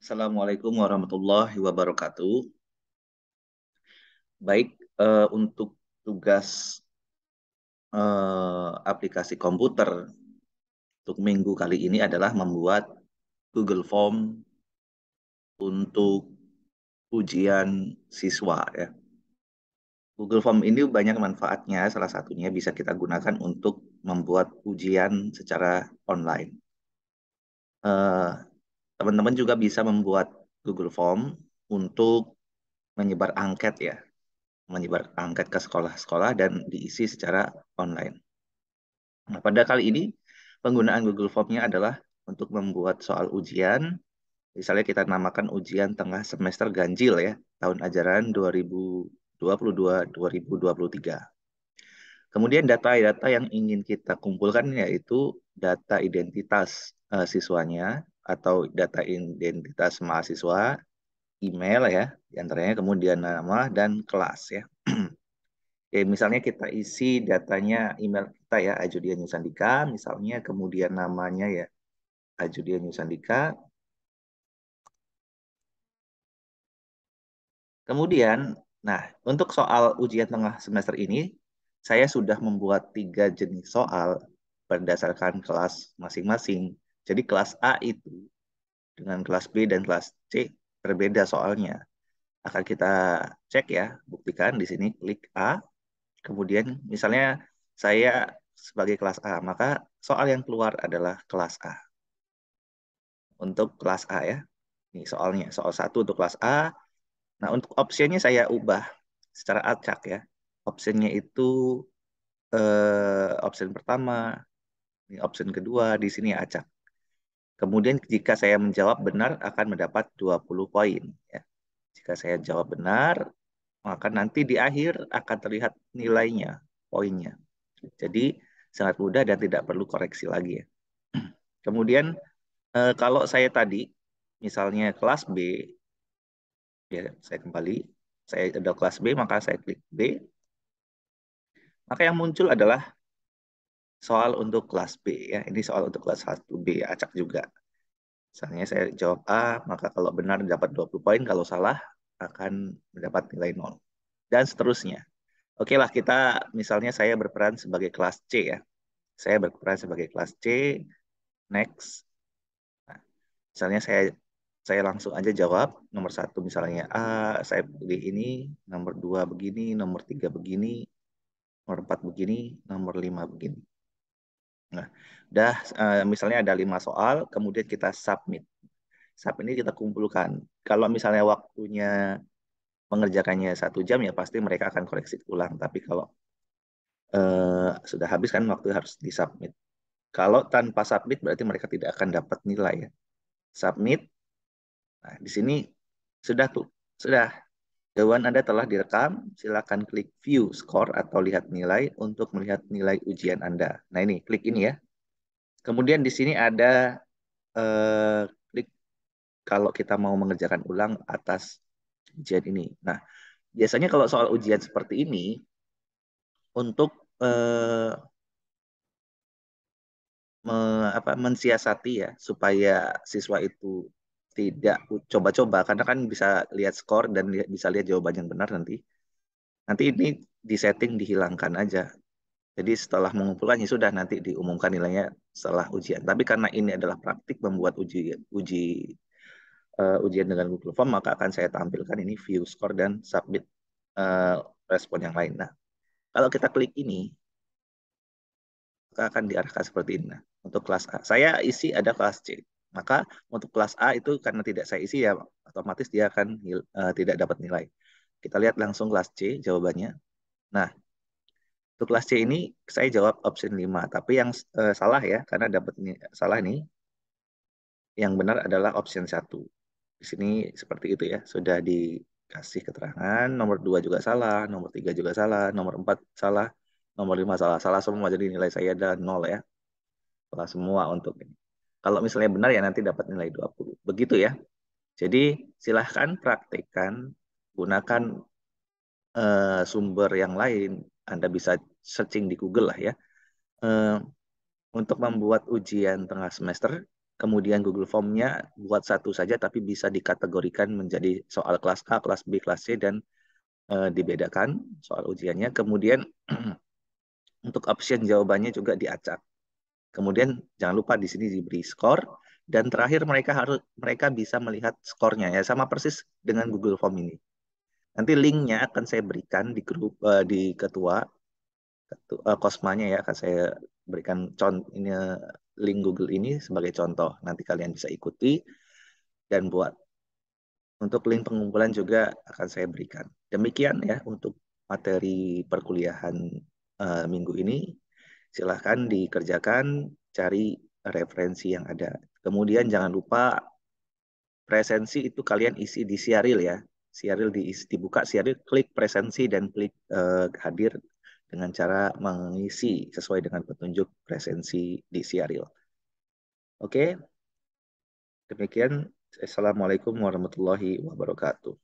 Assalamualaikum warahmatullahi wabarakatuh. Baik, untuk tugas aplikasi komputer untuk minggu kali ini adalah membuat Google Form untuk ujian siswa ya. Google Form ini banyak manfaatnya, salah satunya bisa kita gunakan untuk membuat ujian secara online. Eh, Teman-teman juga bisa membuat Google Form untuk menyebar angket ya, menyebar angket ke sekolah-sekolah dan diisi secara online. Nah, pada kali ini penggunaan Google Form-nya adalah untuk membuat soal ujian. Misalnya kita namakan ujian tengah semester ganjil ya, tahun ajaran 2022-2023. Kemudian data-data yang ingin kita kumpulkan yaitu data identitas siswanya atau data identitas mahasiswa, email ya, diantaranya kemudian nama dan kelas ya. Oke, misalnya kita isi datanya email kita ya, Ajudian Yusandika, misalnya kemudian namanya ya, Ajudian Yusandika. Kemudian, nah untuk soal ujian tengah semester ini, saya sudah membuat 3 jenis soal berdasarkan kelas masing-masing. Jadi kelas A itu dengan kelas B dan kelas C berbeda soalnya. Akan kita cek ya, buktikan di sini klik A. Kemudian misalnya saya sebagai kelas A, maka soal yang keluar adalah kelas A. Untuk kelas A ya. Ini soalnya, soal satu untuk kelas A. Nah, untuk opsinya saya ubah secara acak ya. Opsinya itu opsi pertama, ini opsi kedua, di sini acak. Kemudian jika saya menjawab benar akan mendapat 20 poin ya. Jika saya jawab benar, maka nanti di akhir akan terlihat nilainya, poinnya. Jadi sangat mudah dan tidak perlu koreksi lagi ya. Kemudian kalau saya tadi misalnya kelas B, ya saya kembali, saya ada kelas B, maka saya klik B, maka yang muncul adalah soal untuk kelas B ya. Ini soal untuk kelas 1B, acak juga. Misalnya saya jawab A, maka kalau benar dapat 20 poin, kalau salah akan mendapat nilai 0. Dan seterusnya. Oke lah, kita misalnya saya berperan sebagai kelas C ya. Saya berperan sebagai kelas C, next. Nah, misalnya saya langsung aja jawab nomor 1 misalnya A, saya pilih ini, nomor 2 begini, nomor 3 begini, nomor 4 begini, nomor 5 begini. Nah, udah misalnya ada 5 soal, kemudian kita submit. Submit ini kita kumpulkan. Kalau misalnya waktunya mengerjakannya 1 jam, ya pasti mereka akan koreksi ulang. Tapi kalau sudah habis kan waktu harus disubmit. Kalau tanpa submit berarti mereka tidak akan dapat nilai ya. Submit. Nah, di sini sudah tuh, sudah. Jawaban Anda telah direkam. Silakan klik view score atau lihat nilai untuk melihat nilai ujian Anda. Nah, ini klik ini ya. Kemudian di sini ada klik kalau kita mau mengerjakan ulang atas ujian ini. Nah, biasanya kalau soal ujian seperti ini, untuk mensiasati ya, supaya siswa itu tidak coba-coba, karena kan bisa lihat skor dan bisa lihat jawaban yang benar nanti. Nanti ini disetting dihilangkan aja. Jadi setelah mengumpulkannya sudah nanti diumumkan nilainya setelah ujian. Tapi karena ini adalah praktik membuat ujian dengan Google Form, maka akan saya tampilkan ini view score dan submit uh, respon yang lain. Nah, kalau kita klik ini, maka akan diarahkan seperti ini. Nah, untuk kelas A, saya isi ada kelas C. Maka untuk kelas A itu karena tidak saya isi ya, otomatis dia akan tidak dapat nilai. Kita lihat langsung kelas C jawabannya. Nah, untuk kelas C ini saya jawab opsi 5, tapi yang salah ya, karena dapat salah nih. Yang benar adalah opsi 1. Di sini seperti itu ya, sudah dikasih keterangan, nomor 2 juga salah, nomor 3 juga salah, nomor 4 salah, nomor 5 salah. Salah semua, jadi nilai saya adalah 0 ya. Salah semua untuk ini. Kalau misalnya benar ya nanti dapat nilai 20. Begitu ya. Jadi silahkan praktekkan, gunakan sumber yang lain. Anda bisa searching di Google lah ya. Eh, untuk membuat ujian tengah semester, Kemudian Google Form-nya buat satu saja, tapi bisa dikategorikan menjadi soal kelas A, kelas B, kelas C, dan dibedakan soal ujiannya. Kemudian untuk option jawabannya juga diacak. Kemudian jangan lupa di sini diberi skor, dan terakhir mereka bisa melihat skornya ya, sama persis dengan Google Form ini. Nanti linknya akan saya berikan di grup di Kosmanya ya, akan saya berikan ini link Google ini sebagai contoh. Nanti kalian bisa ikuti, dan buat untuk link pengumpulan juga akan saya berikan. Demikian ya untuk materi perkuliahan minggu ini. Silahkan dikerjakan, cari referensi yang ada. Kemudian jangan lupa presensi itu kalian isi di Siaril ya. Siaril dibuka Siaril, klik presensi dan klik hadir dengan cara mengisi sesuai dengan petunjuk presensi di Siaril. Oke, demikian. Assalamualaikum warahmatullahi wabarakatuh.